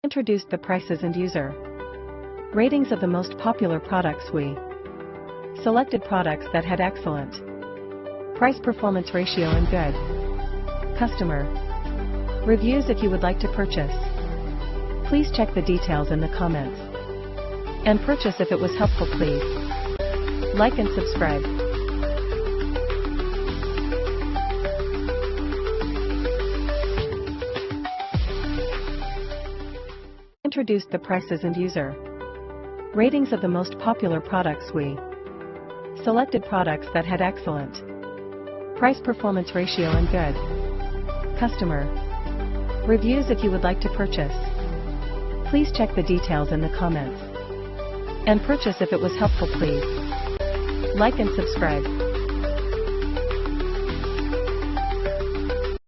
Introduced the prices and user ratings of the most popular products. We selected products that had excellent price-performance ratio and good customer reviews. If you would like to purchase, please check the details in the comments and purchase. If it was helpful, please like and subscribe. Introduced the prices and user ratings of the most popular products. We selected products that had excellent price-performance ratio and good customer reviews. If you would like to purchase, please check the details in the comments and purchase. If it was helpful, please like and subscribe.